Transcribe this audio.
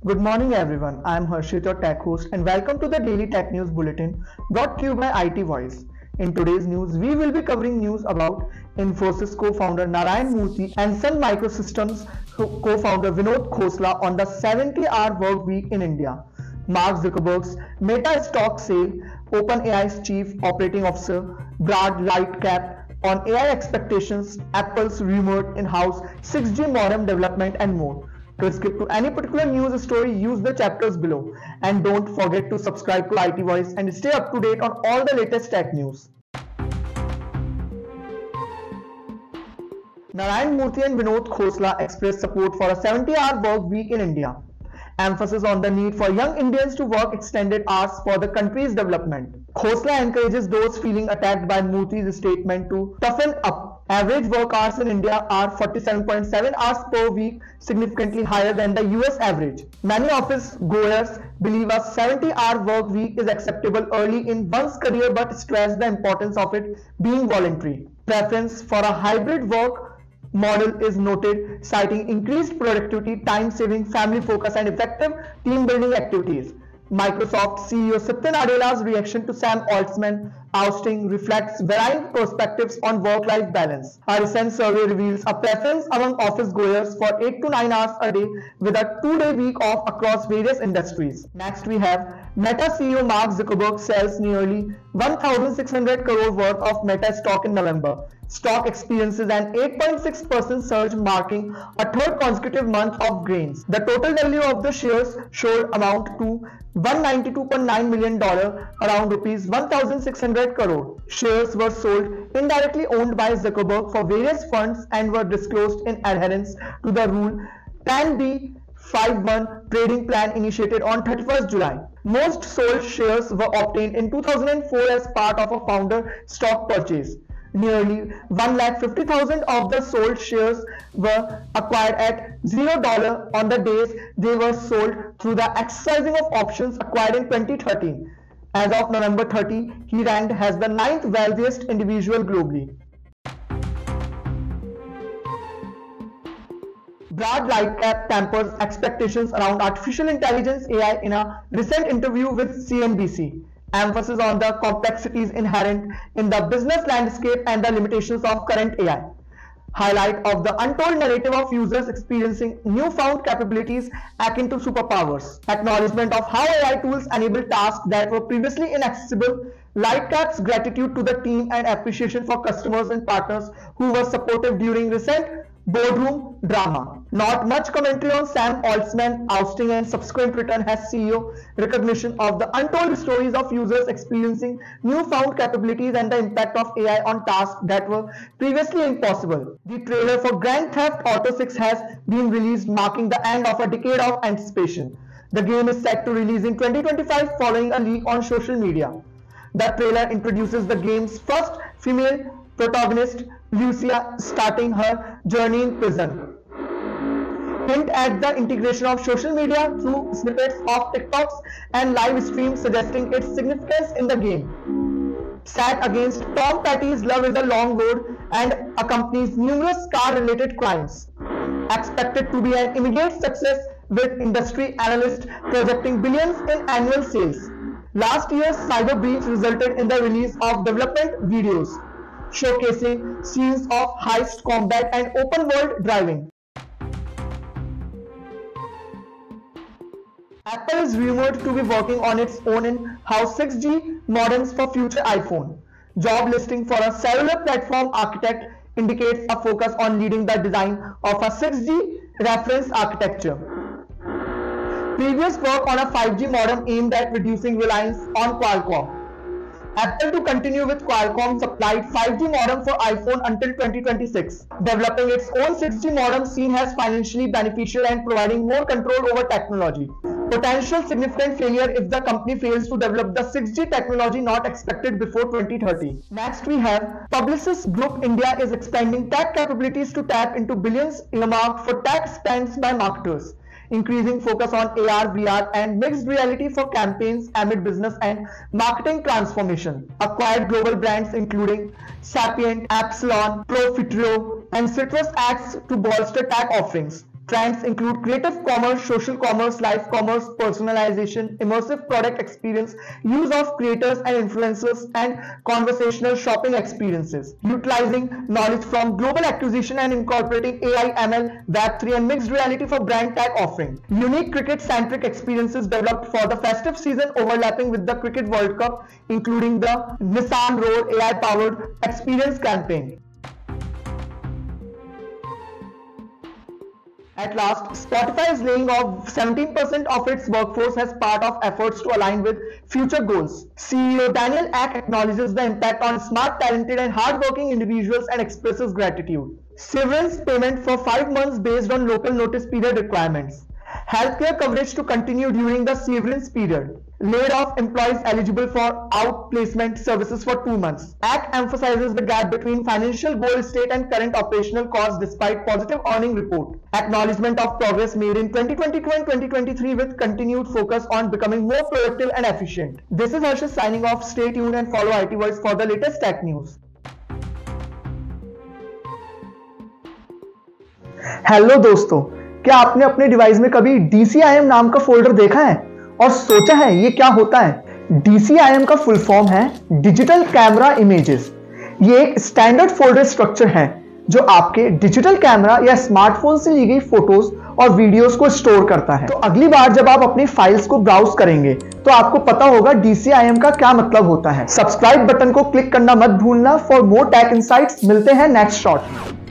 Good morning everyone, I am Harshit, your tech host, and welcome to the Daily Tech News Bulletin brought to you by IT Voice. In today's news, we will be covering news about Infosys co-founder Narayan Murthy and Sun Microsystems co-founder Vinod Khosla on the 70-hour work week in India, Mark Zuckerberg's Meta stock sale, OpenAI's chief operating officer Brad Lightcap on AI expectations, Apple's rumored in-house 6G modem development and more. To skip to any particular news story, use the chapters below. And don't forget to subscribe to IT Voice and stay up to date on all the latest tech news. Narayan Murthy and Vinod Khosla expressed support for a 70-hour work week in India. Emphasis on the need for young Indians to work extended hours for the country's development. Khosla encourages those feeling attacked by Murthy's statement to toughen up. Average work hours in India are 47.7 hours per week, significantly higher than the US average. Many office goers believe a 70-hour work week is acceptable early in one's career but stress the importance of it being voluntary. Preference for a hybrid work model is noted, citing increased productivity, time-saving, family focus, and effective team-building activities. Microsoft CEO Satya Nadella's reaction to Sam Altman's ousting reflects varying perspectives on work-life balance. A recent survey reveals a preference among office goers for 8 to 9 hours a day with a 2-day week off across various industries. Next we have Meta CEO Mark Zuckerberg sells nearly 1,600 crore worth of Meta stock in November. Stock experiences an 8.6% surge, marking a third consecutive month of gains. The total value of the shares showed amount to $192.9 million, around rupees 1,600 crore. Shares were sold indirectly owned by Zuckerberg for various funds and were disclosed in adherence to the Rule 10b-5-1 trading plan initiated on 31st July. Most sold shares were obtained in 2004 as part of a founder stock purchase. Nearly 150,000 of the sold shares were acquired at $0 on the days they were sold through the exercising of options acquired in 2013. As of November 30, he ranked as the 9th wealthiest individual globally. Brad Lightcap tempers expectations around artificial intelligence AI in a recent interview with CNBC. Emphasis on the complexities inherent in the business landscape and the limitations of current AI. Highlight of the untold narrative of users experiencing newfound capabilities akin to superpowers. Acknowledgement of how AI tools enable tasks that were previously inaccessible. Lightcap's gratitude to the team and appreciation for customers and partners who were supportive during recent boardroom drama. Not much commentary on Sam Altman's ousting and subsequent return as CEO. Recognition of the untold stories of users experiencing newfound capabilities and the impact of AI on tasks that were previously impossible. The trailer for Grand Theft Auto 6 has been released, marking the end of a decade of anticipation. The game is set to release in 2025 following a leak on social media. The trailer introduces the game's first female protagonist, Lucia, starting her journey in prison. Hint at the integration of social media through snippets of TikToks and live streams, suggesting its significance in the game. Set against Tom Petty's Love is a Long Road and accompanies numerous car-related crimes. Expected to be an immediate success, with industry analysts projecting billions in annual sales. Last year's cyber breach resulted in the release of development videos showcasing scenes of heist, combat, and open-world driving. Apple is rumored to be working on its own in-house 6G modems for future iPhone. Job listing for a cellular platform architect indicates a focus on leading the design of a 6G reference architecture. Previous work on a 5G modem aimed at reducing reliance on Qualcomm. Apple to continue with Qualcomm supplied 5G modem for iPhone until 2026. Developing its own 6G modem seen as financially beneficial and providing more control over technology. Potential significant failure if the company fails to develop the 6G technology not expected before 2030. Next we have Publicis Group India is expanding tech capabilities to tap into billions earmarked for tech spends by marketers. Increasing focus on AR, VR and mixed reality for campaigns amid business and marketing transformation. Acquired global brands including Sapient, Epsilon, Profitero and Citrus Ads to bolster tech offerings. Trends include creative commerce, social commerce, live commerce, personalization, immersive product experience, use of creators and influencers, and conversational shopping experiences. Utilizing knowledge from global acquisition and incorporating AI, ML, Web3, and mixed reality for brand tag offering. Unique cricket-centric experiences developed for the festive season overlapping with the Cricket World Cup, including the Nissan Roar AI-powered experience campaign. At last, Spotify is laying off 17% of its workforce as part of efforts to align with future goals. CEO Daniel Ek acknowledges the impact on smart, talented, and hardworking individuals and expresses gratitude. Severance payment for 5 months based on local notice period requirements. Healthcare coverage to continue during the severance period. Laid off employees eligible for outplacement services for 2 months. Act emphasizes the gap between financial goal state and current operational costs despite positive earning report. Acknowledgement of progress made in 2022 and 2023 with continued focus on becoming more productive and efficient. This is Harshit signing off. Stay tuned and follow IT Voice for the latest tech news. Hello दोस्तों, क्या आपने अपने device में कभी DCIM नाम का folder देखा है और सोचा है ये क्या होता है? DCIM का फुल फॉर्म है डिजिटल कैमरा इमेजेस। ये एक स्टैंडर्ड फोल्डर स्ट्रक्चर है जो आपके डिजिटल कैमरा या स्मार्टफोन से ली गई फोटोज और वीडियोस को स्टोर करता है। तो अगली बार जब आप अपनी फाइल्स को ब्राउज करेंगे तो आपको पता होगा DCIM का क्या मतलब होता है। सब्सक्राइब बटन को क्लिक करना मत भूलना फॉर मोर टेक इनसाइट्स। मिलते हैं नेक्स्ट शॉट में।